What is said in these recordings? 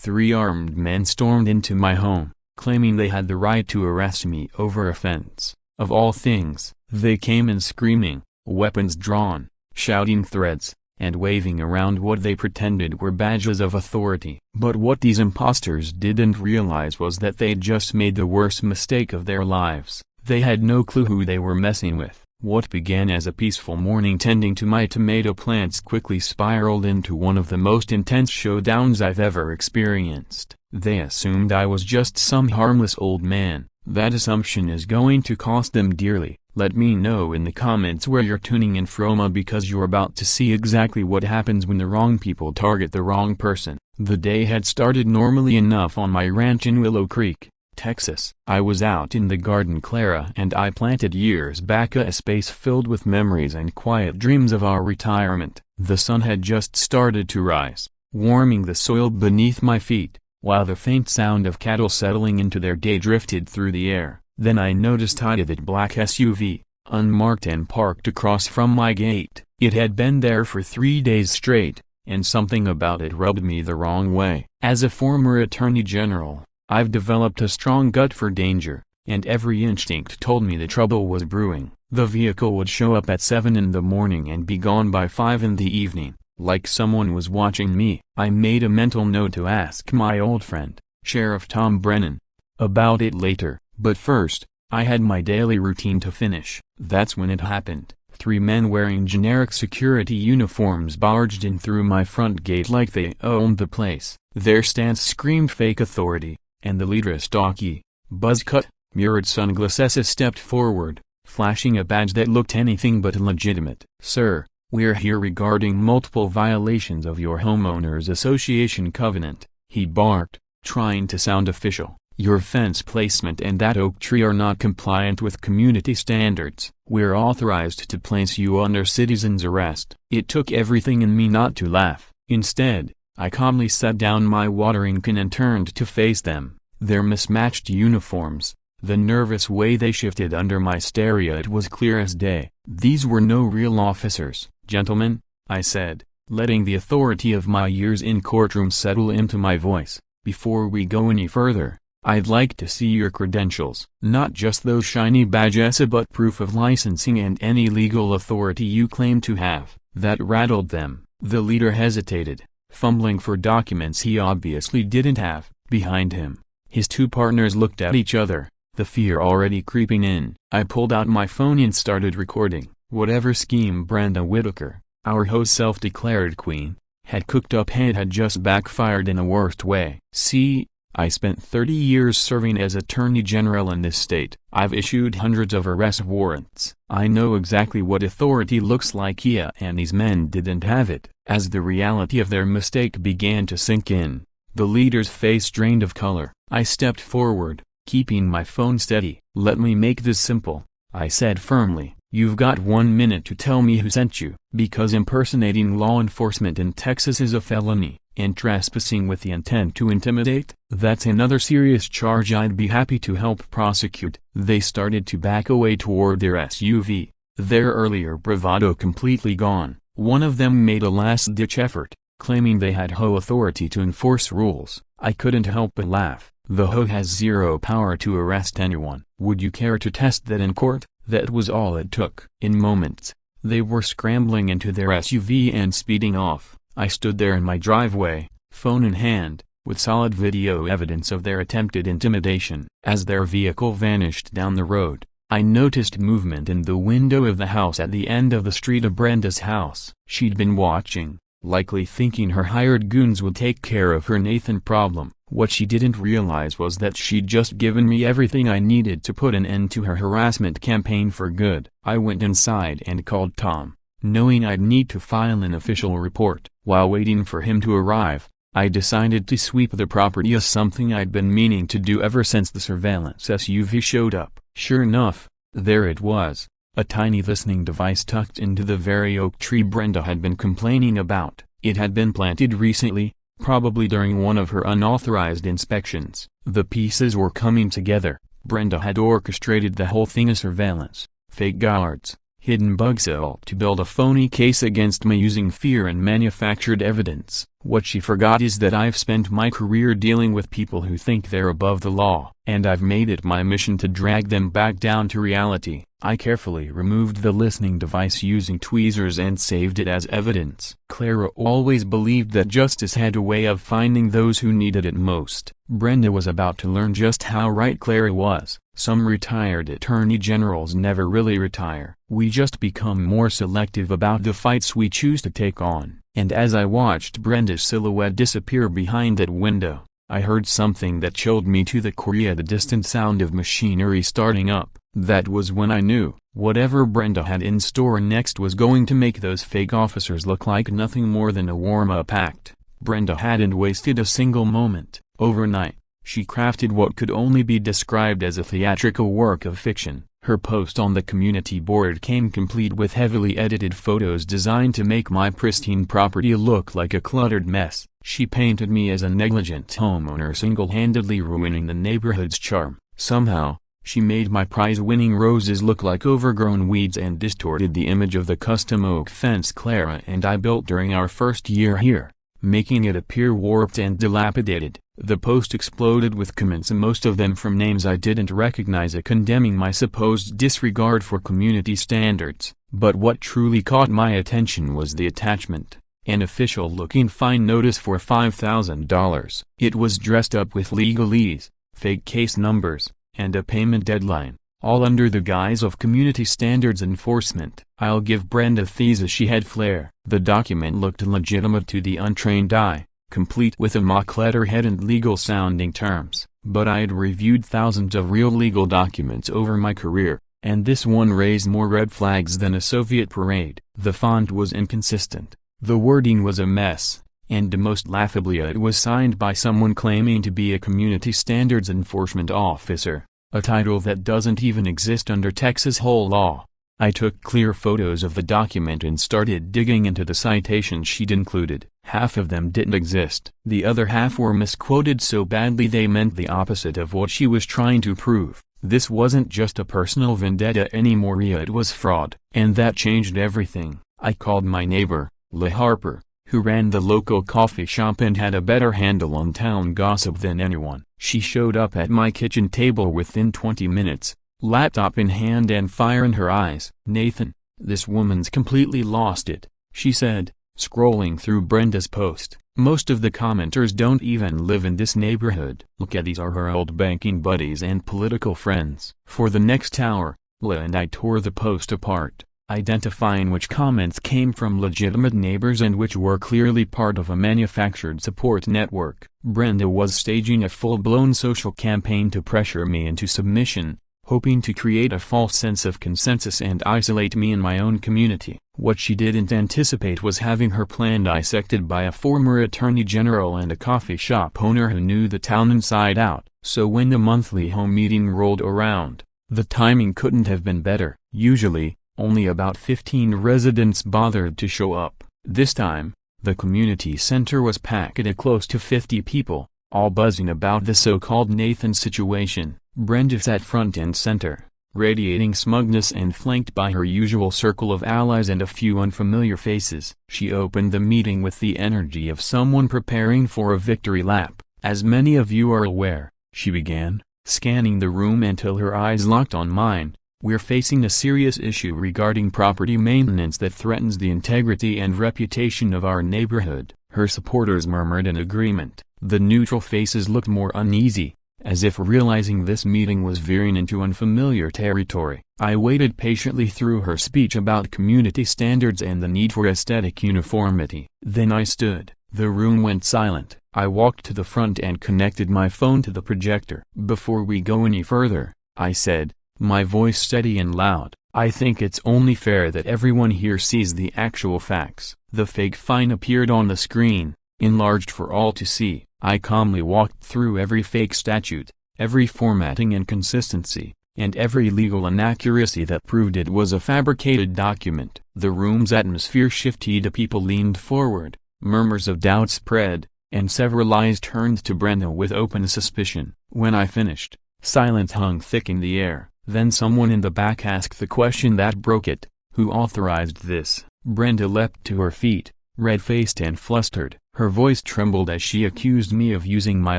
3 armed men stormed into my home, claiming they had the right to arrest me over a fence. Of all things, they came in screaming, weapons drawn, shouting threats, and waving around what they pretended were badges of authority. But what these imposters didn't realize was that they'd just made the worst mistake of their lives. They had no clue who they were messing with. What began as a peaceful morning tending to my tomato plants quickly spiraled into one of the most intense showdowns I've ever experienced. They assumed I was just some harmless old man. That assumption is going to cost them dearly. Let me know in the comments where you're tuning in from, because you're about to see exactly what happens when the wrong people target the wrong person. The day had started normally enough on my ranch in Willow Creek, Texas. I was out in the garden Clara and I planted years back, a space filled with memories and quiet dreams of our retirement. The sun had just started to rise, warming the soil beneath my feet, while the faint sound of cattle settling into their day drifted through the air. Then I noticed that black SUV, unmarked and parked across from my gate. It had been there for 3 days straight, and something about it rubbed me the wrong way. As a former attorney general, I've developed a strong gut for danger, and every instinct told me the trouble was brewing. The vehicle would show up at 7 in the morning and be gone by 5 in the evening, like someone was watching me. I made a mental note to ask my old friend, Sheriff Tom Brennan, about it later, but first, I had my daily routine to finish. That's when it happened. 3 men wearing generic security uniforms barged in through my front gate like they owned the place. Their stance screamed fake authority, and the leader, a stocky, buzz-cut, mirrored sunglasses, stepped forward, flashing a badge that looked anything but legitimate. "Sir, we're here regarding multiple violations of your homeowners association covenant," he barked, trying to sound official. "Your fence placement and that oak tree are not compliant with community standards. We're authorized to place you under citizen's arrest." It took everything in me not to laugh. Instead, I calmly set down my watering can and turned to face them. Their mismatched uniforms, the nervous way they shifted under my stare, it was clear as day. "These were no real officers, gentlemen," I said, letting the authority of my years in courtroom settle into my voice. "Before we go any further, I'd like to see your credentials. Not just those shiny badges, but proof of licensing and any legal authority you claim to have." That rattled them. The leader hesitated, fumbling for documents he obviously didn't have. Behind him, his 2 partners looked at each other, the fear already creeping in. I pulled out my phone and started recording. Whatever scheme Brenda Whitaker, our HOA's self-declared queen, had cooked up had just backfired in the worst way. See, I spent 30 years serving as Attorney General in this state. I've issued hundreds of arrest warrants. I know exactly what authority looks like, and these men didn't have it. As the reality of their mistake began to sink in, the leader's face drained of color. I stepped forward, keeping my phone steady. "Let me make this simple," I said firmly. "You've got 1 minute to tell me who sent you, because impersonating law enforcement in Texas is a felony, and trespassing with the intent to intimidate, that's another serious charge I'd be happy to help prosecute." They started to back away toward their SUV, their earlier bravado completely gone. One of them made a last-ditch effort, claiming they had HOA authority to enforce rules. I couldn't help but laugh. The HOA has zero power to arrest anyone. Would you care to test that in court? That was all it took. In moments, they were scrambling into their SUV and speeding off. I stood there in my driveway, phone in hand, with solid video evidence of their attempted intimidation. As their vehicle vanished down the road, I noticed movement in the window of the house at the end of the street of Brenda's house. She'd been watching, likely thinking her hired goons would take care of her Nathan problem. What she didn't realize was that she'd just given me everything I needed to put an end to her harassment campaign for good. I went inside and called Tom, knowing I'd need to file an official report. While waiting for him to arrive, I decided to sweep the property, as something I'd been meaning to do ever since the surveillance SUV showed up. Sure enough, there it was, a tiny listening device tucked into the very oak tree Brenda had been complaining about. It had been planted recently, probably during one of her unauthorized inspections. The pieces were coming together. Brenda had orchestrated the whole thing: a surveillance, fake guards, hidden bugs to build a phony case against me using fear and manufactured evidence. What she forgot is that I've spent my career dealing with people who think they're above the law, and I've made it my mission to drag them back down to reality. I carefully removed the listening device using tweezers and saved it as evidence. Clara always believed that justice had a way of finding those who needed it most. Brenda was about to learn just how right Clara was. Some retired attorney generals never really retire. We just become more selective about the fights we choose to take on. And as I watched Brenda's silhouette disappear behind that window, I heard something that chilled me to the core. The distant sound of machinery starting up. That was when I knew, whatever Brenda had in store next was going to make those fake officers look like nothing more than a warm-up act. Brenda hadn't wasted a single moment. Overnight, she crafted what could only be described as a theatrical work of fiction. Her post on the community board came complete with heavily edited photos designed to make my pristine property look like a cluttered mess. She painted me as a negligent homeowner single-handedly ruining the neighborhood's charm. Somehow, she made my prize-winning roses look like overgrown weeds and distorted the image of the custom oak fence Clara and I built during our first year here, making it appear warped and dilapidated. The post exploded with comments, most of them from names I didn't recognize, condemning my supposed disregard for community standards. But what truly caught my attention was the attachment, an official-looking fine notice for $5,000. It was dressed up with legalese, fake case numbers, and a payment deadline, all under the guise of community standards enforcement. I'll give Brenda these, she had flair. The document looked legitimate to the untrained eye, complete with a mock letterhead and legal-sounding terms. But I had reviewed thousands of real legal documents over my career, and this one raised more red flags than a Soviet parade. The font was inconsistent, the wording was a mess, and most laughably it was signed by someone claiming to be a community standards enforcement officer, a title that doesn't even exist under Texas whole law. I took clear photos of the document and started digging into the citations she'd included. Half of them didn't exist. The other half were misquoted so badly they meant the opposite of what she was trying to prove. This wasn't just a personal vendetta anymore, it was fraud. And that changed everything. I called my neighbor, Leigh Harper, who ran the local coffee shop and had a better handle on town gossip than anyone. She showed up at my kitchen table within 20 minutes, laptop in hand and fire in her eyes. "Nathan, this woman's completely lost it," she said, scrolling through Brenda's post. "Most of the commenters don't even live in this neighborhood. Look at these are her old banking buddies and political friends." For the next hour, Leigh and I tore the post apart, identifying which comments came from legitimate neighbors and which were clearly part of a manufactured support network. Brenda was staging a full-blown social campaign to pressure me into submission, hoping to create a false sense of consensus and isolate me in my own community. What she didn't anticipate was having her plan dissected by a former attorney general and a coffee shop owner who knew the town inside out. So when the monthly home meeting rolled around, the timing couldn't have been better. Usually, only about 15 residents bothered to show up. This time, the community center was packed at close to 50 people, all buzzing about the so-called Nathan situation. Brenda sat front and center, radiating smugness and flanked by her usual circle of allies and a few unfamiliar faces. She opened the meeting with the energy of someone preparing for a victory lap. "As many of you are aware," she began, scanning the room until her eyes locked on mine, "we're facing a serious issue regarding property maintenance that threatens the integrity and reputation of our neighborhood." Her supporters murmured in agreement. The neutral faces looked more uneasy, as if realizing this meeting was veering into unfamiliar territory. I waited patiently through her speech about community standards and the need for aesthetic uniformity. Then I stood. The room went silent. I walked to the front and connected my phone to the projector. "Before we go any further," I said, my voice steady and loud, "I think it's only fair that everyone here sees the actual facts." The fake fine appeared on the screen, enlarged for all to see. I calmly walked through every fake statute, every formatting inconsistency, and every legal inaccuracy that proved it was a fabricated document. The room's atmosphere shifted. People leaned forward, murmurs of doubt spread, and several eyes turned to Brenda with open suspicion. When I finished, silence hung thick in the air. Then someone in the back asked the question that broke it. Who authorized this? Brenda leapt to her feet, red-faced and flustered. Her voice trembled as she accused me of using my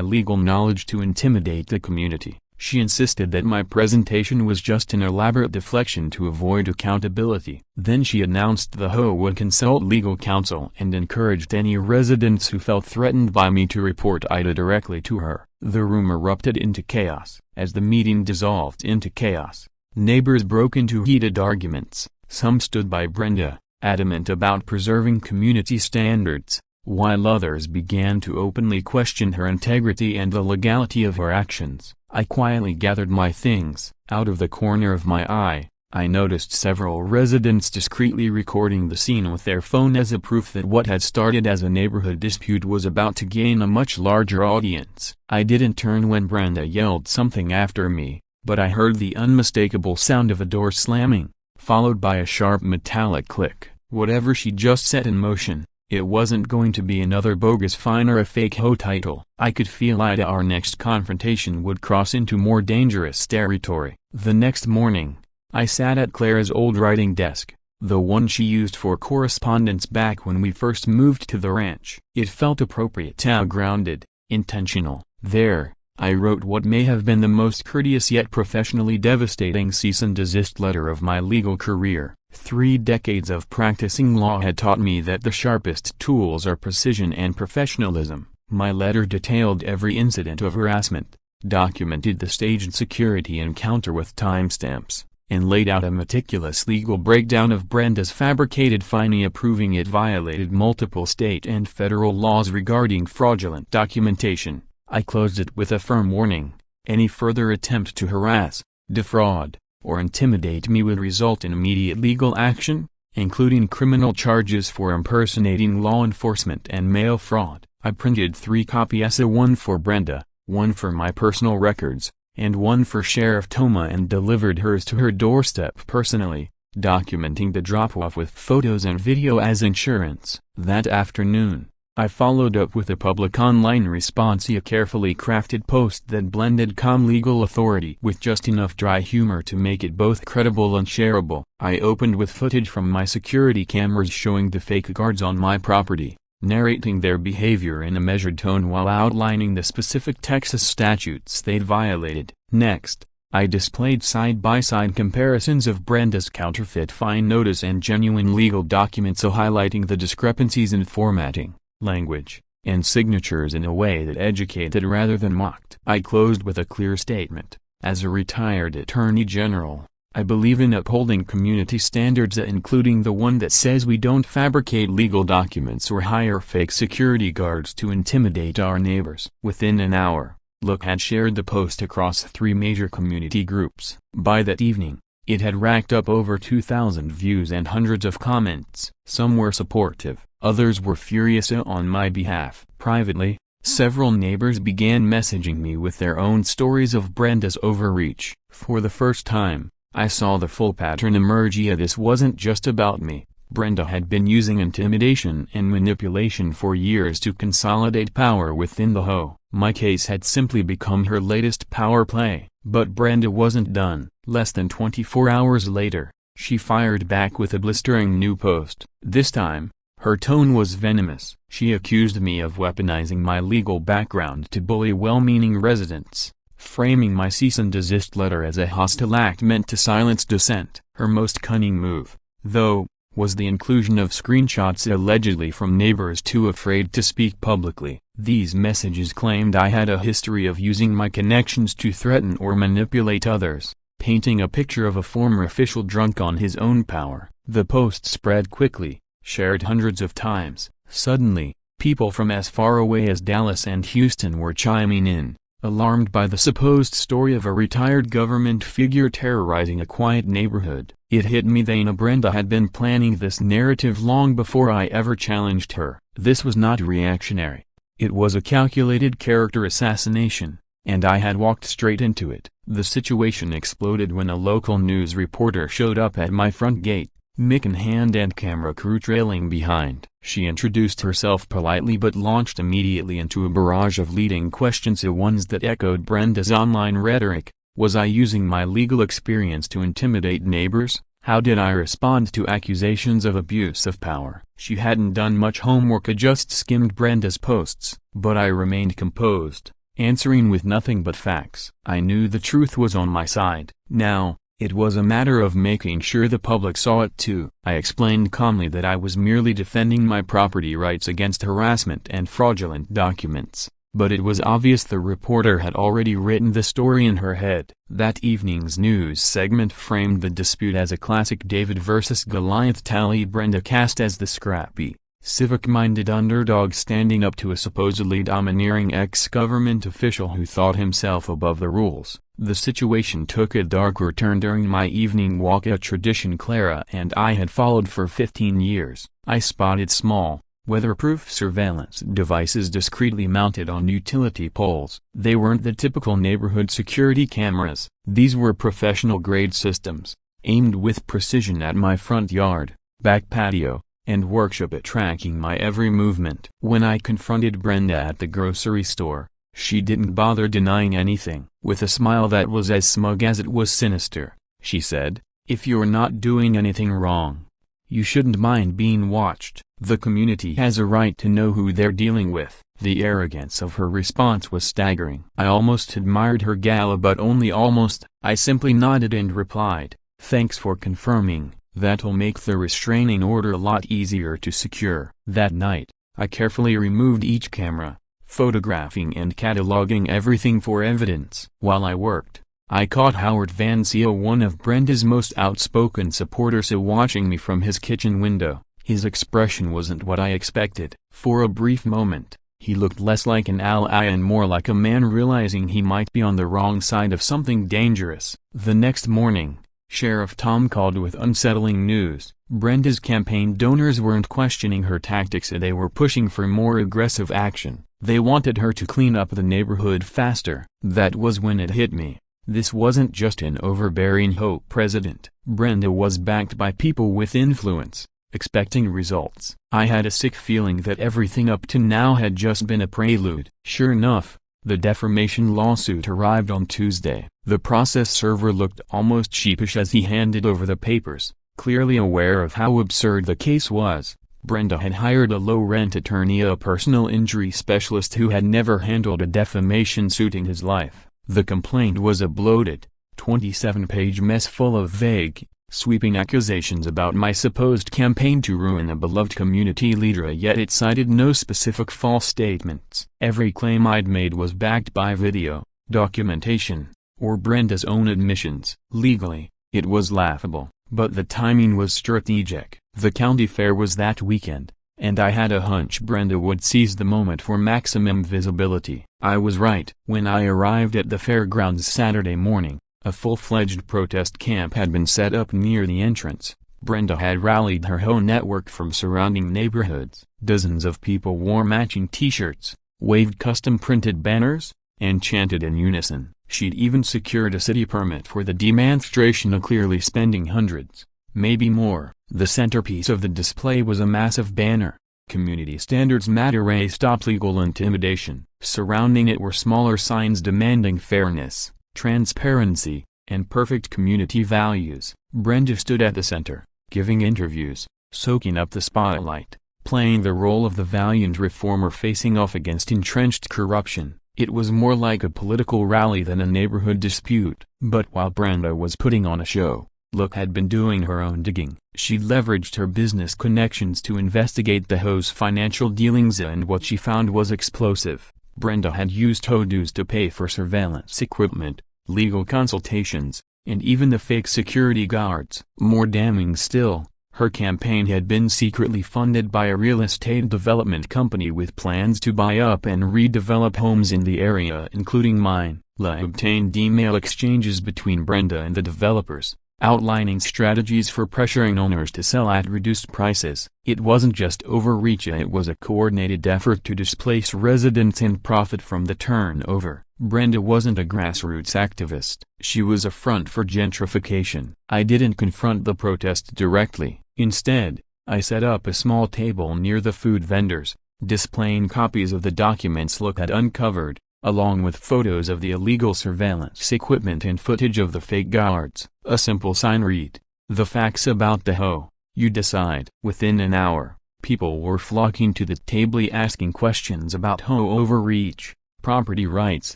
legal knowledge to intimidate the community. She insisted that my presentation was just an elaborate deflection to avoid accountability. Then she announced the HOA would consult legal counsel and encouraged any residents who felt threatened by me to report Ida directly to her. The room erupted into chaos. As the meeting dissolved into chaos, neighbors broke into heated arguments. Some stood by Brenda, adamant about preserving community standards, while others began to openly question her integrity and the legality of her actions. I quietly gathered my things. Out of the corner of my eye, I noticed several residents discreetly recording the scene with their phone as a proof that what had started as a neighborhood dispute was about to gain a much larger audience. I didn't turn when Brenda yelled something after me, but I heard the unmistakable sound of a door slamming, followed by a sharp metallic click. Whatever she just set in motion, it wasn't going to be another bogus fine or a fake HOA title. I could feel our next confrontation would cross into more dangerous territory. The next morning, I sat at Clara's old writing desk, the one she used for correspondence back when we first moved to the ranch. It felt appropriate, grounded, intentional. There, I wrote what may have been the most courteous yet professionally devastating cease and desist letter of my legal career. 3 decades of practicing law had taught me that the sharpest tools are precision and professionalism. My letter detailed every incident of harassment, documented the staged security encounter with timestamps, and laid out a meticulous legal breakdown of Brenda's fabricated finding, proving it violated multiple state and federal laws regarding fraudulent documentation. I closed it with a firm warning: any further attempt to harass, defraud, or intimidate me would result in immediate legal action, including criminal charges for impersonating law enforcement and mail fraud. I printed 3 copies, one for Brenda, one for my personal records, and one for Sheriff Toma, and delivered hers to her doorstep personally, documenting the drop-off with photos and video as insurance. That afternoon, I followed up with a public online response, a carefully crafted post that blended calm legal authority with just enough dry humor to make it both credible and shareable. I opened with footage from my security cameras showing the fake guards on my property, narrating their behavior in a measured tone while outlining the specific Texas statutes they'd violated. Next, I displayed side-by-side comparisons of Brenda's counterfeit fine notice and genuine legal documents, highlighting the discrepancies in formatting, language, and signatures in a way that educated rather than mocked. I closed with a clear statement: as a retired attorney general, I believe in upholding community standards, including the one that says we don't fabricate legal documents or hire fake security guards to intimidate our neighbors. Within an hour, Look had shared the post across 3 major community groups. By that evening, it had racked up over 2,000 views and hundreds of comments. Some were supportive, others were furious on my behalf. Privately, several neighbors began messaging me with their own stories of Brenda's overreach. For the first time, I saw the full pattern emerge. This wasn't just about me. Brenda had been using intimidation and manipulation for years to consolidate power within the HOA. My case had simply become her latest power play. But Brenda wasn't done. Less than 24 hours later, she fired back with a blistering new post. This time, her tone was venomous. She accused me of weaponizing my legal background to bully well-meaning residents, framing my cease and desist letter as a hostile act meant to silence dissent. Her most cunning move, though, was the inclusion of screenshots allegedly from neighbors too afraid to speak publicly. These messages claimed I had a history of using my connections to threaten or manipulate others, painting a picture of a former official drunk on his own power. The post spread quickly, shared hundreds of times. Suddenly, people from as far away as Dallas and Houston were chiming in, alarmed by the supposed story of a retired government figure terrorizing a quiet neighborhood. It hit me that Brenda had been planning this narrative long before I ever challenged her. This was not reactionary. It was a calculated character assassination, and I had walked straight into it. The situation exploded when a local news reporter showed up at my front gate, mic in hand and camera crew trailing behind. She introduced herself politely but launched immediately into a barrage of leading questions, ones that echoed Brenda's online rhetoric. Was I using my legal experience to intimidate neighbors? How did I respond to accusations of abuse of power? She hadn't done much homework, I just skimmed Brenda's posts, but I remained composed, answering with nothing but facts. I knew the truth was on my side. Now, it was a matter of making sure the public saw it too. I explained calmly that I was merely defending my property rights against harassment and fraudulent documents. But it was obvious the reporter had already written the story in her head. That evening's news segment framed the dispute as a classic David versus Goliath tally. Brenda cast as the scrappy, civic-minded underdog standing up to a supposedly domineering ex-government official who thought himself above the rules. The situation took a darker turn during my evening walk, a tradition Clara and I had followed for 15 years. I spotted small, weatherproof surveillance devices discreetly mounted on utility poles. They weren't the typical neighborhood security cameras. These were professional-grade systems, aimed with precision at my front yard, back patio, and workshop at tracking my every movement. When I confronted Brenda at the grocery store, she didn't bother denying anything. With a smile that was as smug as it was sinister, she said, "If you're not doing anything wrong, you shouldn't mind being watched. The community has a right to know who they're dealing with." The arrogance of her response was staggering. I almost admired her gala, but only almost. I simply nodded and replied, "Thanks for confirming. That'll make the restraining order a lot easier to secure." That night, I carefully removed each camera, photographing and cataloging everything for evidence. While I worked, I caught Howard Van Seal, one of Brenda's most outspoken supporters, watching me from his kitchen window. His expression wasn't what I expected. For a brief moment, he looked less like an ally and more like a man realizing he might be on the wrong side of something dangerous. The next morning, Sheriff Tom called with unsettling news. Brenda's campaign donors weren't questioning her tactics, they were pushing for more aggressive action. They wanted her to clean up the neighborhood faster. That was when it hit me. This wasn't just an overbearing HOA president. Brenda was backed by people with influence, expecting results. I had a sick feeling that everything up to now had just been a prelude. Sure enough, the defamation lawsuit arrived on Tuesday. The process server looked almost sheepish as he handed over the papers, clearly aware of how absurd the case was. Brenda had hired a low-rent attorney, a personal injury specialist who had never handled a defamation suit in his life. The complaint was a bloated, 27-page mess full of vague, sweeping accusations about my supposed campaign to ruin a beloved community leader, yet it cited no specific false statements. Every claim I'd made was backed by video, documentation, or Brenda's own admissions. Legally, it was laughable, but the timing was strategic. The county fair was that weekend, and I had a hunch Brenda would seize the moment for maximum visibility. I was right. When I arrived at the fairgrounds Saturday morning, a full-fledged protest camp had been set up near the entrance. Brenda had rallied her HOA network from surrounding neighborhoods. Dozens of people wore matching t-shirts, waved custom-printed banners, and chanted in unison. She'd even secured a city permit for the demonstration, clearly spending hundreds, maybe more. The centerpiece of the display was a massive banner, "Community Standards Matter, Stop Legal Intimidation." Surrounding it were smaller signs demanding fairness, transparency, and perfect community values. Brenda stood at the center, giving interviews, soaking up the spotlight, playing the role of the valiant reformer facing off against entrenched corruption. It was more like a political rally than a neighborhood dispute. But while Brenda was putting on a show, Look had been doing her own digging. She leveraged her business connections to investigate the HOA's financial dealings, and what she found was explosive. Brenda had used HOA dues to pay for surveillance equipment, legal consultations, and even the fake security guards. More damning still, her campaign had been secretly funded by a real estate development company with plans to buy up and redevelop homes in the area, including mine. La obtained email exchanges between Brenda and the developers, outlining strategies for pressuring owners to sell at reduced prices. It wasn't just overreach, it was a coordinated effort to displace residents and profit from the turnover. Brenda wasn't a grassroots activist. She was a front for gentrification. I didn't confront the protest directly. Instead, I set up a small table near the food vendors, displaying copies of the documents Look had uncovered, along with photos of the illegal surveillance equipment and footage of the fake guards. A simple sign read, The facts about the HOA, you decide. Within an hour, people were flocking to the table asking questions about HOA overreach, property rights,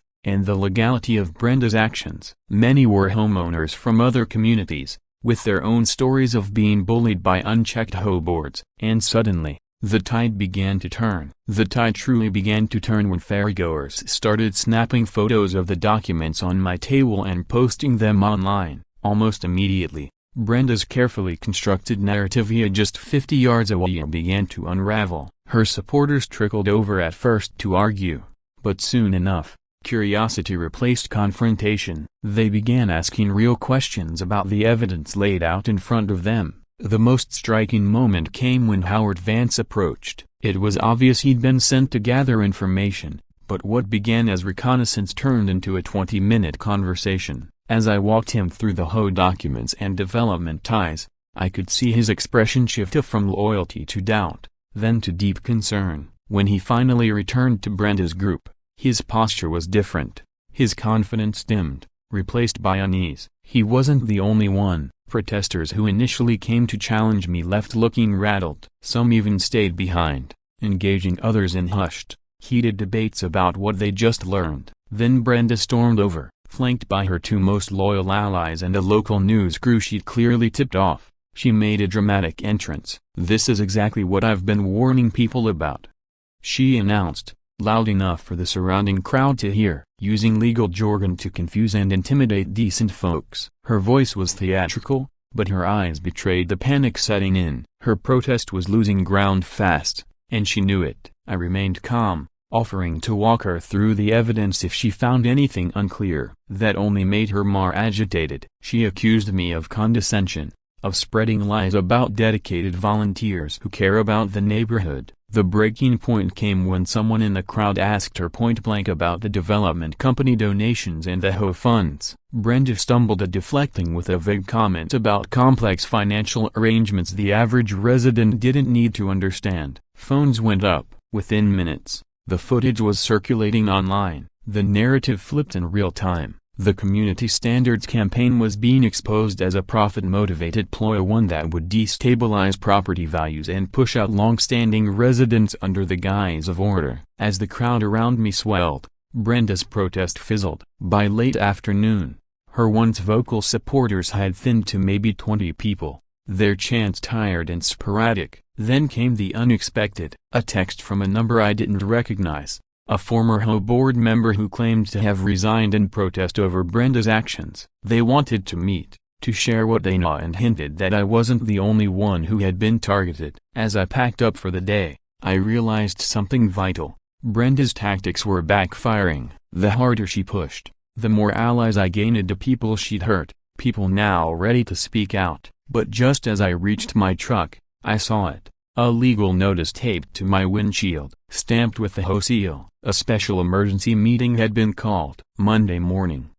and the legality of Brenda's actions. Many were homeowners from other communities, with their own stories of being bullied by unchecked HOA boards. And suddenly, the tide began to turn. The tide truly began to turn when ferrygoers started snapping photos of the documents on my table and posting them online. Almost immediately, Brenda's carefully constructed narrative just 50 yards away began to unravel. Her supporters trickled over at first to argue, but soon enough, curiosity replaced confrontation. They began asking real questions about the evidence laid out in front of them. The most striking moment came when Howard Vance approached. It was obvious he'd been sent to gather information, but what began as reconnaissance turned into a 20-minute conversation. As I walked him through the HOA documents and development ties, I could see his expression shift from loyalty to doubt, then to deep concern. When he finally returned to Brenda's group, his posture was different. His confidence dimmed, replaced by unease. He wasn't the only one. Protesters who initially came to challenge me left looking rattled. Some even stayed behind, engaging others in hushed, heated debates about what they just learned. Then Brenda stormed over, flanked by her two most loyal allies and a local news crew she'd clearly tipped off. She made a dramatic entrance. "This is exactly what I've been warning people about," she announced, loud enough for the surrounding crowd to hear, using legal jargon to confuse and intimidate decent folks. Her voice was theatrical, but her eyes betrayed the panic setting in. Her protest was losing ground fast, and she knew it. I remained calm, offering to walk her through the evidence if she found anything unclear. That only made her more agitated. She accused me of condescension, of spreading lies about dedicated volunteers who care about the neighborhood. The breaking point came when someone in the crowd asked her point-blank about the development company donations and the HOA funds. Brenda stumbled at deflecting with a vague comment about complex financial arrangements the average resident didn't need to understand. Phones went up. Within minutes, the footage was circulating online. The narrative flipped in real time. The community standards campaign was being exposed as a profit-motivated ploy, one that would destabilize property values and push out long-standing residents under the guise of order. As the crowd around me swelled, Brenda's protest fizzled. By late afternoon, her once vocal supporters had thinned to maybe 20 people, their chants tired and sporadic. Then came the unexpected, a text from a number I didn't recognize. A former HOA board member who claimed to have resigned in protest over Brenda's actions. They wanted to meet, to share what they know, and hinted that I wasn't the only one who had been targeted. As I packed up for the day, I realized something vital. Brenda's tactics were backfiring. The harder she pushed, the more allies I gained to people she'd hurt, people now ready to speak out. But just as I reached my truck, I saw it. A legal notice taped to my windshield, stamped with the HOA seal. A special emergency meeting had been called. Monday morning,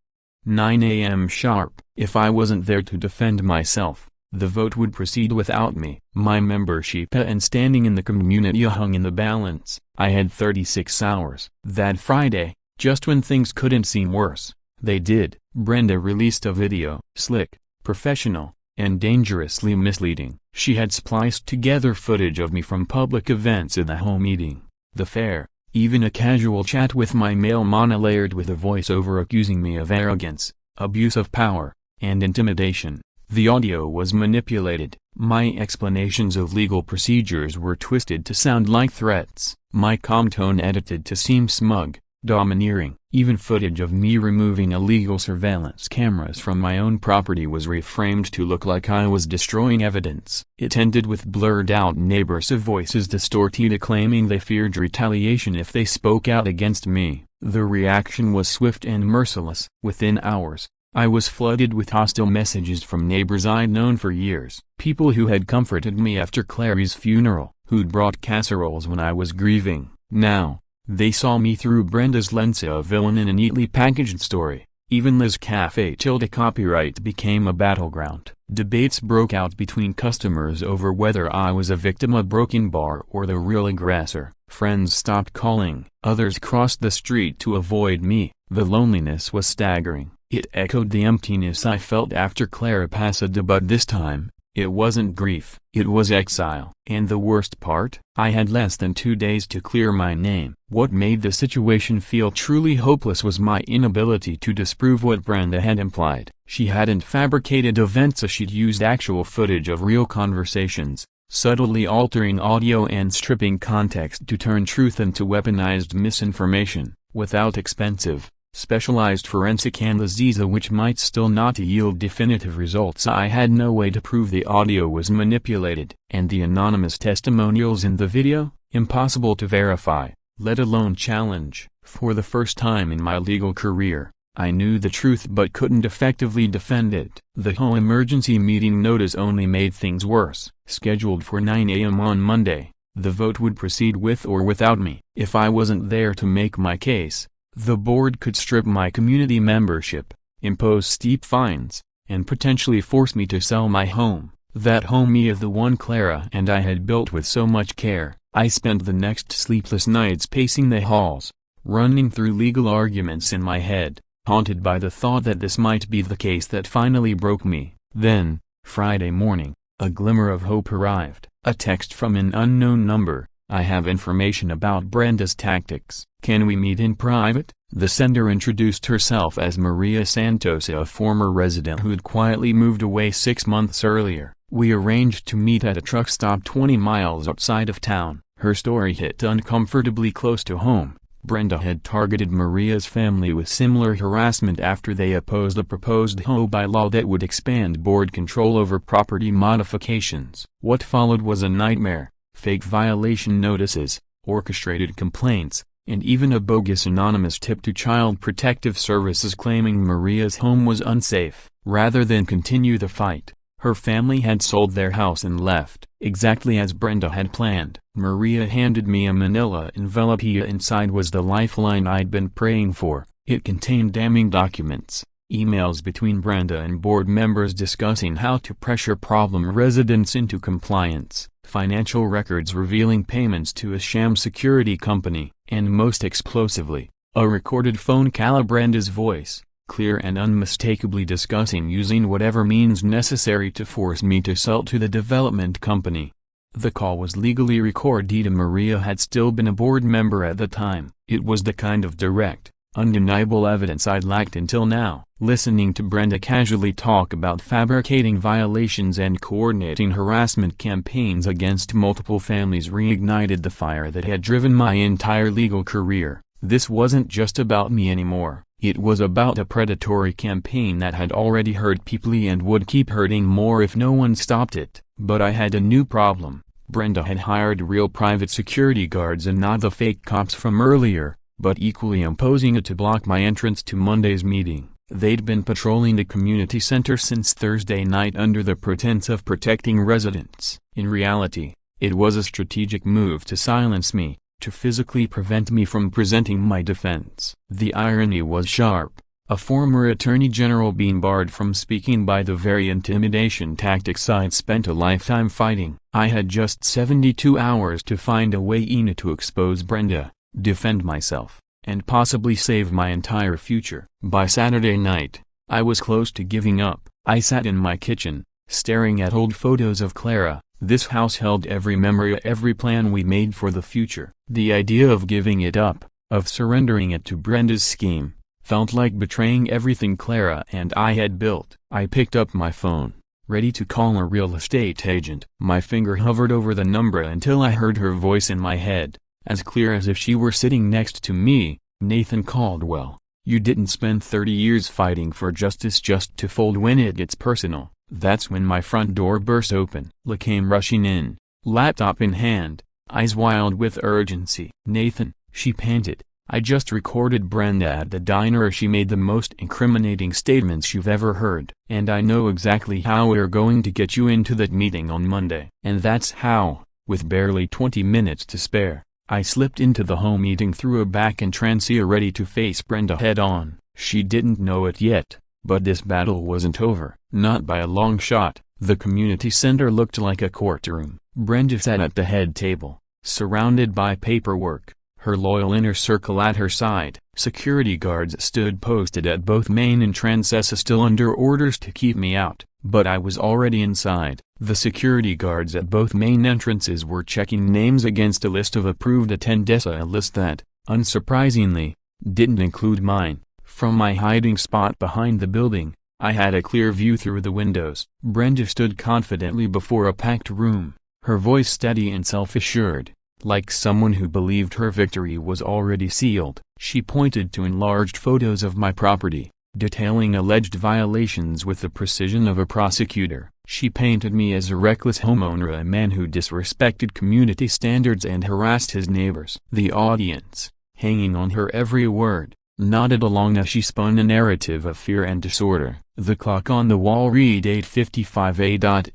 9 a.m. sharp. If I wasn't there to defend myself, the vote would proceed without me. My membership and standing in the community hung in the balance. I had 36 hours. That Friday, just when things couldn't seem worse, they did. Brenda released a video, slick, professional, and dangerously misleading. She had spliced together footage of me from public events at the HOA meeting, the fair, even a casual chat with my male monolayered with a voiceover accusing me of arrogance, abuse of power, and intimidation. The audio was manipulated. My explanations of legal procedures were twisted to sound like threats. My calm tone edited to seem smug, domineering. Even footage of me removing illegal surveillance cameras from my own property was reframed to look like I was destroying evidence. It ended with blurred-out neighbors' voices distorted, claiming they feared retaliation if they spoke out against me. The reaction was swift and merciless. Within hours, I was flooded with hostile messages from neighbors I'd known for years. People who had comforted me after Clary's funeral, who'd brought casseroles when I was grieving. Now, they saw me through Brenda's lens, a villain in a neatly packaged story. Even Liz Cafe tilde copyright became a battleground. Debates broke out between customers over whether I was a victim of broken bar or the real aggressor. Friends stopped calling. Others crossed the street to avoid me. The loneliness was staggering. It echoed the emptiness I felt after Clara passed, but this time, it wasn't grief. It was exile. And the worst part? I had less than 2 days to clear my name. What made the situation feel truly hopeless was my inability to disprove what Brenda had implied. She hadn't fabricated events, she'd used actual footage of real conversations, subtly altering audio and stripping context to turn truth into weaponized misinformation, without expensive, specialized forensic analyses which might still not yield definitive results. I had no way to prove the audio was manipulated, and the anonymous testimonials in the video, impossible to verify, let alone challenge. For the first time in my legal career, I knew the truth but couldn't effectively defend it. The HOA emergency meeting notice only made things worse. Scheduled for 9 a.m. on Monday, the vote would proceed with or without me. If I wasn't there to make my case, the board could strip my community membership, impose steep fines, and potentially force me to sell my home. That home, the one Clara and I had built with so much care. I spent the next sleepless nights pacing the halls, running through legal arguments in my head, haunted by the thought that this might be the case that finally broke me. Then, Friday morning, a glimmer of hope arrived. A text from an unknown number. I have information about Brenda's tactics. Can we meet in private? The sender introduced herself as Maria Santos, a former resident who'd quietly moved away 6 months earlier. We arranged to meet at a truck stop 20 miles outside of town. Her story hit uncomfortably close to home. Brenda had targeted Maria's family with similar harassment after they opposed a proposed HOA bylaw that would expand board control over property modifications. What followed was a nightmare. Fake violation notices, orchestrated complaints, and even a bogus anonymous tip to Child Protective Services claiming Maria's home was unsafe. Rather than continue the fight, her family had sold their house and left, exactly as Brenda had planned. Maria handed me a manila envelope. Inside was the lifeline I'd been praying for. It contained damning documents, emails between Brenda and board members discussing how to pressure problem residents into compliance, financial records revealing payments to a sham security company, and most explosively, a recorded phone call. Brenda's voice, clear and unmistakably discussing using whatever means necessary to force me to sell to the development company. The call was legally recorded. Maria had still been a board member at the time. It was the kind of direct, undeniable evidence I'd lacked until now. Listening to Brenda casually talk about fabricating violations and coordinating harassment campaigns against multiple families reignited the fire that had driven my entire legal career. This wasn't just about me anymore. It was about a predatory campaign that had already hurt people and would keep hurting more if no one stopped it. But I had a new problem. Brenda had hired real private security guards and not the fake cops from earlier, but equally imposing to block my entrance to Monday's meeting. They'd been patrolling the community center since Thursday night under the pretense of protecting residents. In reality, it was a strategic move to silence me, to physically prevent me from presenting my defense. The irony was sharp. A former attorney general being barred from speaking by the very intimidation tactics I'd spent a lifetime fighting. I had just 72 hours to find a way to expose Brenda, defend myself, and possibly save my entire future. By Saturday night, I was close to giving up. I sat in my kitchen, staring at old photos of Clara. This house held every memory, every plan we made for the future. The idea of giving it up, of surrendering it to Brenda's scheme, felt like betraying everything Clara and I had built. I picked up my phone, ready to call a real estate agent. My finger hovered over the number until I heard her voice in my head, as clear as if she were sitting next to me. Nathan Caldwell, you didn't spend 30 years fighting for justice just to fold when it gets personal. That's when my front door burst open. La came rushing in, laptop in hand, eyes wild with urgency. Nathan, she panted, I just recorded Brenda at the diner. She made the most incriminating statements you've ever heard. And I know exactly how we're going to get you into that meeting on Monday. And that's how, with barely 20 minutes to spare, I slipped into the home meeting through a back entrance, ready to face Brenda head on. She didn't know it yet, but this battle wasn't over. Not by a long shot. The community center looked like a courtroom. Brenda sat at the head table, surrounded by paperwork, her loyal inner circle at her side. Security guards stood posted at both main entrances still under orders to keep me out, but I was already inside. The security guards at both main entrances were checking names against a list of approved attendees, a list that, unsurprisingly, didn't include mine. From my hiding spot behind the building, I had a clear view through the windows. Brenda stood confidently before a packed room, her voice steady and self-assured, like someone who believed her victory was already sealed. She pointed to enlarged photos of my property, detailing alleged violations with the precision of a prosecutor. She painted me as a reckless homeowner, a man who disrespected community standards and harassed his neighbors. The audience, hanging on her every word, nodded along as she spun a narrative of fear and disorder. The clock on the wall read 8:55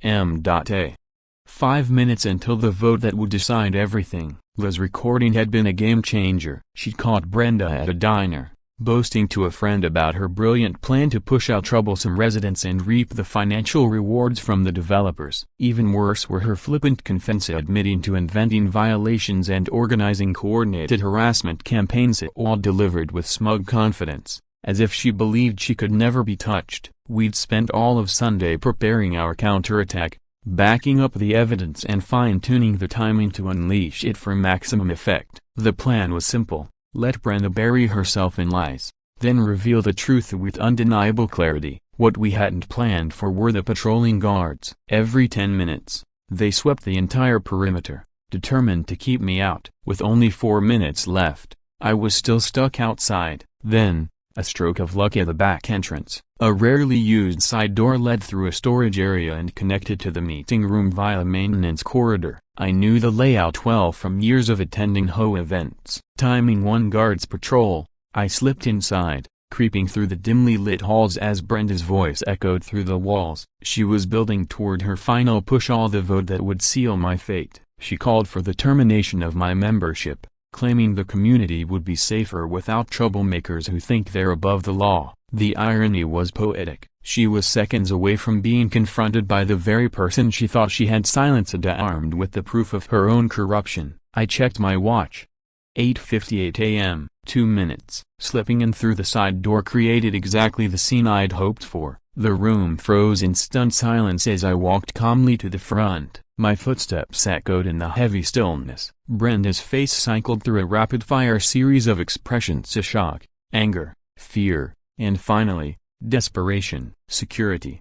a.m.A. 5 minutes until the vote that would decide everything. Liz recording had been a game changer. She caught Brenda at a diner, boasting to a friend about her brilliant plan to push out troublesome residents and reap the financial rewards from the developers. Even worse were her flippant confessions admitting to inventing violations and organizing coordinated harassment campaigns, all delivered with smug confidence, as if she believed she could never be touched. We'd spent all of Sunday preparing our counterattack, backing up the evidence and fine-tuning the timing to unleash it for maximum effect. The plan was simple: let Brenda bury herself in lies, then reveal the truth with undeniable clarity. What we hadn't planned for were the patrolling guards. Every 10 minutes, they swept the entire perimeter, determined to keep me out. With only 4 minutes left, I was still stuck outside. Then, a stroke of luck at the back entrance. A rarely used side door led through a storage area and connected to the meeting room via a maintenance corridor. I knew the layout well from years of attending HOA events. Timing one guard's patrol, I slipped inside, creeping through the dimly lit halls as Brenda's voice echoed through the walls. She was building toward her final push, all the vote that would seal my fate. She called for the termination of my membership, claiming the community would be safer without troublemakers who think they're above the law. The irony was poetic. She was seconds away from being confronted by the very person she thought she had silenced, armed with the proof of her own corruption. I checked my watch. 8:58 a.m. 2 minutes. Slipping in through the side door created exactly the scene I'd hoped for. The room froze in stunned silence as I walked calmly to the front. My footsteps echoed in the heavy stillness. Brenda's face cycled through a rapid-fire series of expressions: shock, anger, fear, and finally, desperation. Security.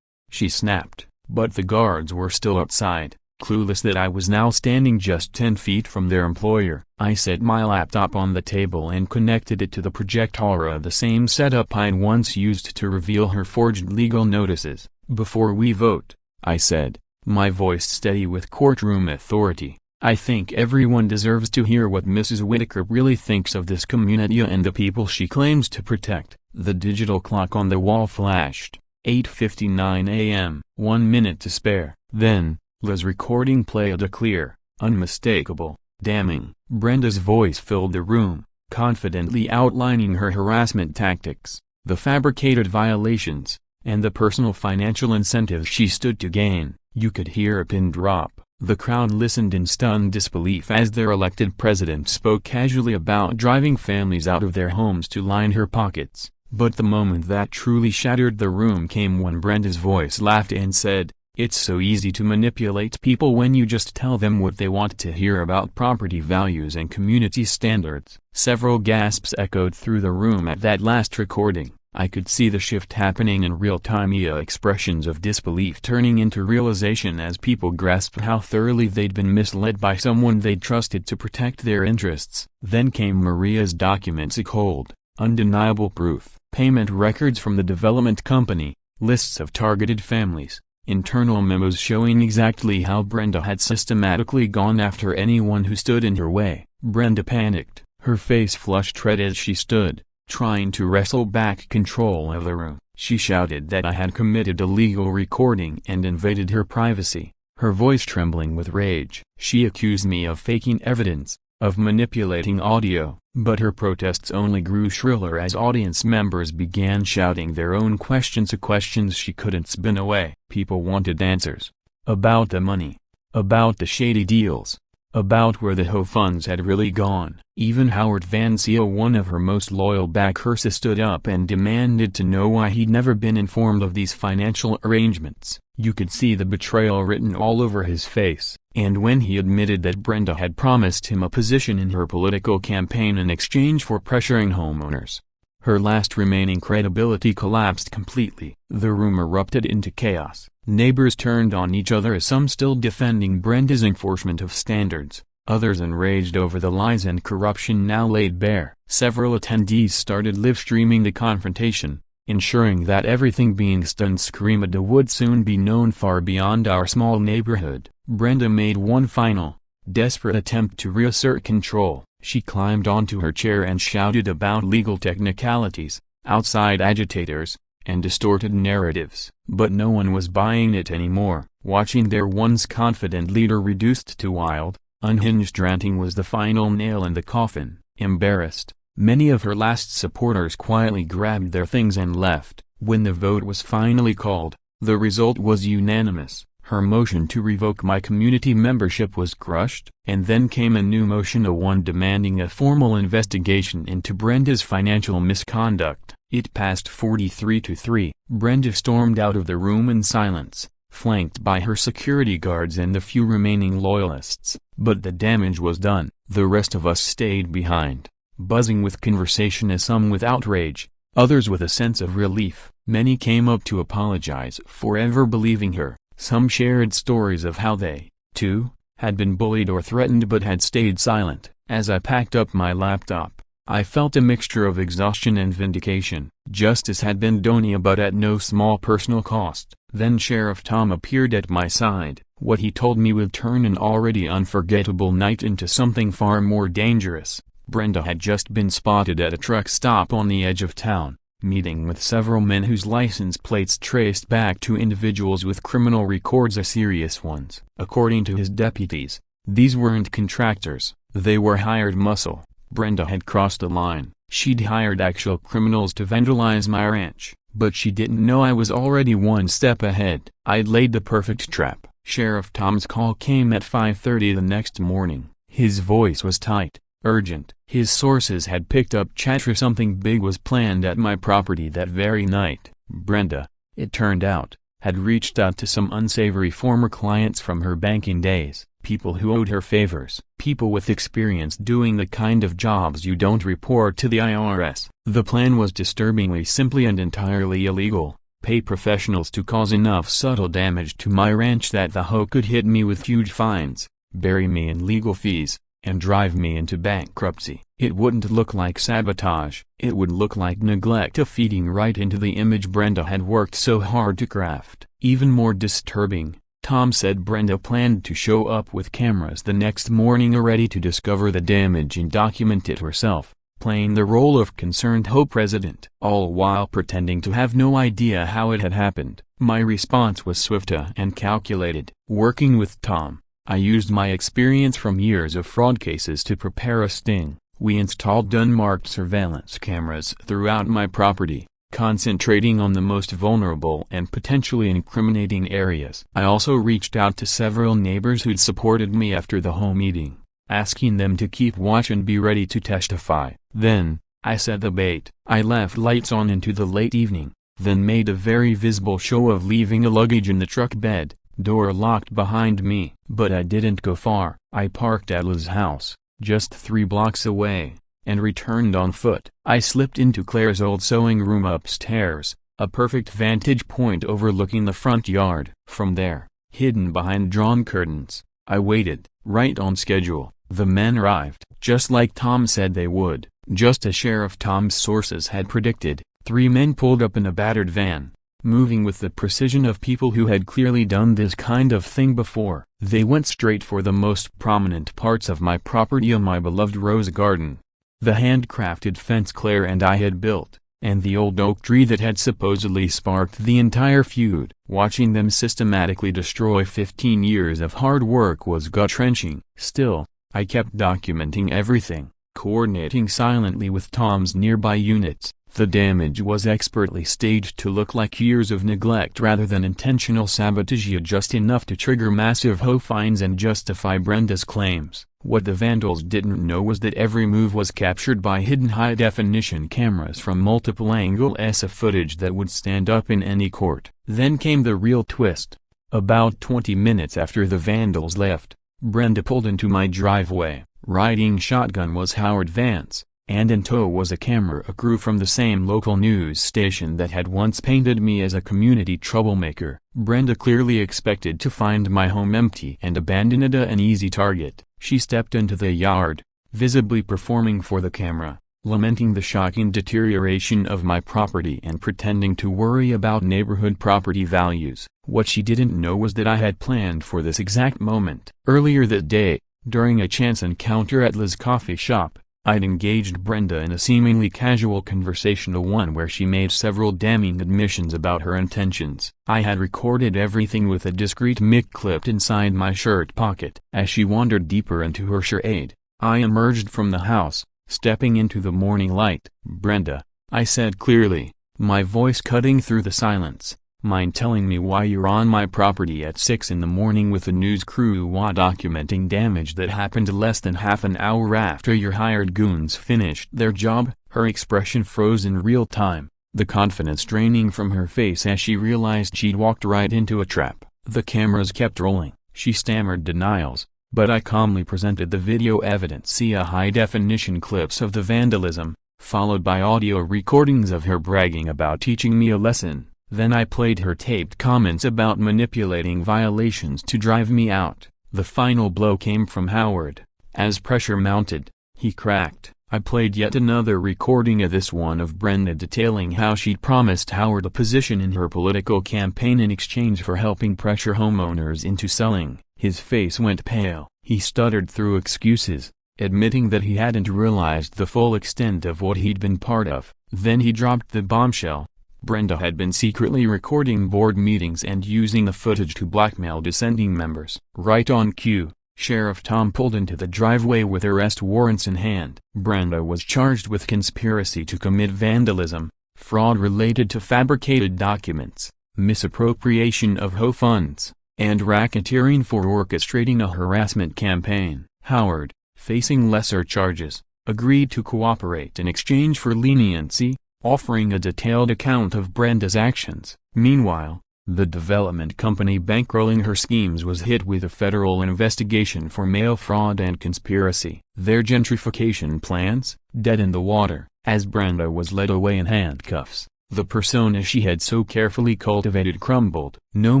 She snapped, but the guards were still outside, clueless that I was now standing just 10 feet from their employer. I set my laptop on the table and connected it to the projector, the same setup I'd once used to reveal her forged legal notices. "Before we vote," I said, my voice steady with courtroom authority, "I think everyone deserves to hear what Mrs. Whitaker really thinks of this community and the people she claims to protect." The digital clock on the wall flashed. 8:59 a.m. 1 minute to spare. Then, Liz recording played, a clear, unmistakable, damning. Brenda's voice filled the room, confidently outlining her harassment tactics, the fabricated violations, and the personal financial incentives she stood to gain. You could hear a pin drop. The crowd listened in stunned disbelief as their elected president spoke casually about driving families out of their homes to line her pockets. But the moment that truly shattered the room came when Brenda's voice laughed and said, "It's so easy to manipulate people when you just tell them what they want to hear about property values and community standards." Several gasps echoed through the room at that last recording. I could see the shift happening in real time, expressions of disbelief turning into realization as people grasped how thoroughly they'd been misled by someone they'd trusted to protect their interests. Then came Maria's documents, a cold, undeniable proof. Payment records from the development company, lists of targeted families, internal memos showing exactly how Brenda had systematically gone after anyone who stood in her way. Brenda panicked, her face flushed red as she stood, trying to wrestle back control of the room. She shouted that I had committed illegal recording and invaded her privacy, her voice trembling with rage. She accused me of faking evidence, of manipulating audio, but her protests only grew shriller as audience members began shouting their own questions, questions she couldn't spin away. People wanted answers. About the money. About the shady deals. about where the HOA funds had really gone. Even Howard Van Seal, one of her most loyal backers, stood up and demanded to know why he'd never been informed of these financial arrangements. You could see the betrayal written all over his face, and when he admitted that Brenda had promised him a position in her political campaign in exchange for pressuring homeowners, her last remaining credibility collapsed completely. The room erupted into chaos. Neighbors turned on each other, as some still defending Brenda's enforcement of standards, others enraged over the lies and corruption now laid bare. Several attendees started live-streaming the confrontation, ensuring that everything being screamed would soon be known far beyond our small neighborhood. Brenda made one final, desperate attempt to reassert control. She climbed onto her chair and shouted about legal technicalities, outside agitators, and distorted narratives. But no one was buying it anymore. Watching their once confident leader reduced to wild, unhinged ranting was the final nail in the coffin. Embarrassed, many of her last supporters quietly grabbed their things and left. When the vote was finally called, the result was unanimous. Her motion to revoke my community membership was crushed. And then came a new motion, one demanding a formal investigation into Brenda's financial misconduct. It passed 43-3. Brenda stormed out of the room in silence, flanked by her security guards and the few remaining loyalists. But the damage was done. The rest of us stayed behind, buzzing with conversation, as some with outrage, others with a sense of relief. Many came up to apologize for ever believing her. Some shared stories of how they, too, had been bullied or threatened but had stayed silent. As I packed up my laptop, I felt a mixture of exhaustion and vindication. Justice had been done, but at no small personal cost. Then Sheriff Tom appeared at my side. What he told me would turn an already unforgettable night into something far more dangerous. Brenda had just been spotted at a truck stop on the edge of town, meeting with several men whose license plates traced back to individuals with criminal records, serious ones. According to his deputies, these weren't contractors, they were hired muscle. Brenda had crossed the line. She'd hired actual criminals to vandalize my ranch, but she didn't know I was already one step ahead. I'd laid the perfect trap. Sheriff Tom's call came at 5:30 the next morning. His voice was tight, urgent. His sources had picked up chatter something big was planned at my property that very night. Brenda, it turned out, had reached out to some unsavory former clients from her banking days, people who owed her favors, people with experience doing the kind of jobs you don't report to the IRS. The plan was disturbingly simple and entirely illegal: pay professionals to cause enough subtle damage to my ranch that the HOA could hit me with huge fines, bury me in legal fees, and drive me into bankruptcy. It wouldn't look like sabotage, it would look like neglect, feeding right into the image Brenda had worked so hard to craft. Even more disturbing, Tom said Brenda planned to show up with cameras the next morning ready to discover the damage and document it herself, playing the role of concerned HOA president, all while pretending to have no idea how it had happened. My response was swift and calculated. Working with Tom, I used my experience from years of fraud cases to prepare a sting. We installed unmarked surveillance cameras throughout my property, concentrating on the most vulnerable and potentially incriminating areas. I also reached out to several neighbors who'd supported me after the HOA meeting, asking them to keep watch and be ready to testify. Then, I set the bait. I left lights on into the late evening, then made a very visible show of leaving a luggage in the truck bed, door locked behind me. But I didn't go far. I parked at Liz's house, just 3 blocks away, and returned on foot. I slipped into Claire's old sewing room upstairs, a perfect vantage point overlooking the front yard. From there, hidden behind drawn curtains, I waited. Right on schedule, the men arrived, just like Tom said they would. Just as Sheriff Tom's sources had predicted, 3 men pulled up in a battered van, moving with the precision of people who had clearly done this kind of thing before. They went straight for the most prominent parts of my property, my beloved rose garden, the handcrafted fence Claire and I had built, and the old oak tree that had supposedly sparked the entire feud. Watching them systematically destroy 15 years of hard work was gut-wrenching. Still, I kept documenting everything, coordinating silently with Tom's nearby units, The damage was expertly staged to look like years of neglect rather than intentional sabotage, just enough to trigger massive HOA fines and justify Brenda's claims. What the vandals didn't know was that every move was captured by hidden high-definition cameras from multiple angles of footage that would stand up in any court. Then came the real twist. About 20 minutes after the vandals left, Brenda pulled into my driveway. Riding shotgun was Howard Vance, and in tow was a camera crew from the same local news station that had once painted me as a community troublemaker. Brenda clearly expected to find my home empty and abandoned, an easy target. She stepped into the yard, visibly performing for the camera, lamenting the shocking deterioration of my property and pretending to worry about neighborhood property values. What she didn't know was that I had planned for this exact moment. Earlier that day, during a chance encounter at Liz coffee shop, I'd engaged Brenda in a seemingly casual conversation, one where she made several damning admissions about her intentions. I had recorded everything with a discreet mic clipped inside my shirt pocket. As she wandered deeper into her charade, I emerged from the house, stepping into the morning light. "Brenda," I said clearly, my voice cutting through the silence, "mind telling me why you're on my property at 6 in the morning with a news crew while documenting damage that happened less than half an hour after your hired goons finished their job?" Her expression froze in real time, the confidence draining from her face as she realized she'd walked right into a trap. The cameras kept rolling. She stammered denials, but I calmly presented the video evidence via high-definition clips of the vandalism, followed by audio recordings of her bragging about teaching me a lesson. Then I played her taped comments about manipulating violations to drive me out. The final blow came from Howard. As pressure mounted, he cracked. I played yet another recording of this one of Brenda detailing how she'd promised Howard a position in her political campaign in exchange for helping pressure homeowners into selling. His face went pale. He stuttered through excuses, admitting that he hadn't realized the full extent of what he'd been part of. Then he dropped the bombshell. Brenda had been secretly recording board meetings and using the footage to blackmail dissenting members. Right on cue, Sheriff Tom pulled into the driveway with arrest warrants in hand. Brenda was charged with conspiracy to commit vandalism, fraud related to fabricated documents, misappropriation of HOA funds, and racketeering for orchestrating a harassment campaign. Howard, facing lesser charges, agreed to cooperate in exchange for leniency, offering a detailed account of Brenda's actions. Meanwhile, the development company bankrolling her schemes was hit with a federal investigation for mail fraud and conspiracy. Their gentrification plans, dead in the water, as Brenda was led away in handcuffs. The persona she had so carefully cultivated crumbled. No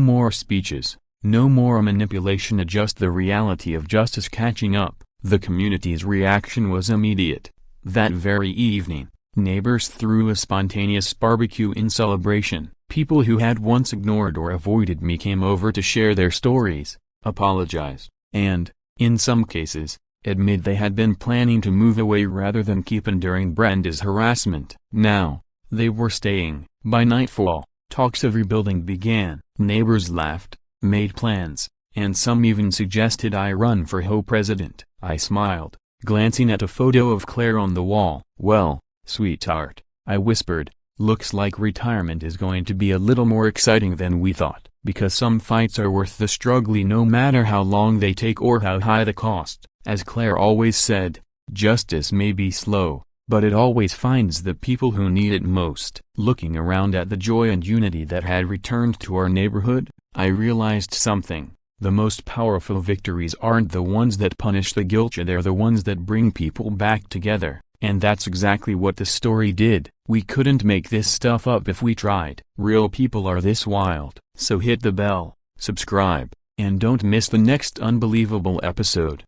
more speeches, no more manipulation, just the reality of justice catching up. The community's reaction was immediate. That very evening, neighbors threw a spontaneous barbecue in celebration. People who had once ignored or avoided me came over to share their stories, apologize, and, in some cases, admit they had been planning to move away rather than keep enduring Brenda's harassment. Now, they were staying. By nightfall, talks of rebuilding began. Neighbors laughed, made plans, and some even suggested I run for HOA president. I smiled, glancing at a photo of Claire on the wall. "Well, sweetheart," I whispered, "looks like retirement is going to be a little more exciting than we thought, because some fights are worth the struggle no matter how long they take or how high the cost." As Claire always said, justice may be slow, but it always finds the people who need it most. Looking around at the joy and unity that had returned to our neighborhood, I realized something. The most powerful victories aren't the ones that punish the guilty, they're the ones that bring people back together. And that's exactly what the story did. We couldn't make this stuff up if we tried. Real people are this wild. So hit the bell, subscribe, and don't miss the next unbelievable episode.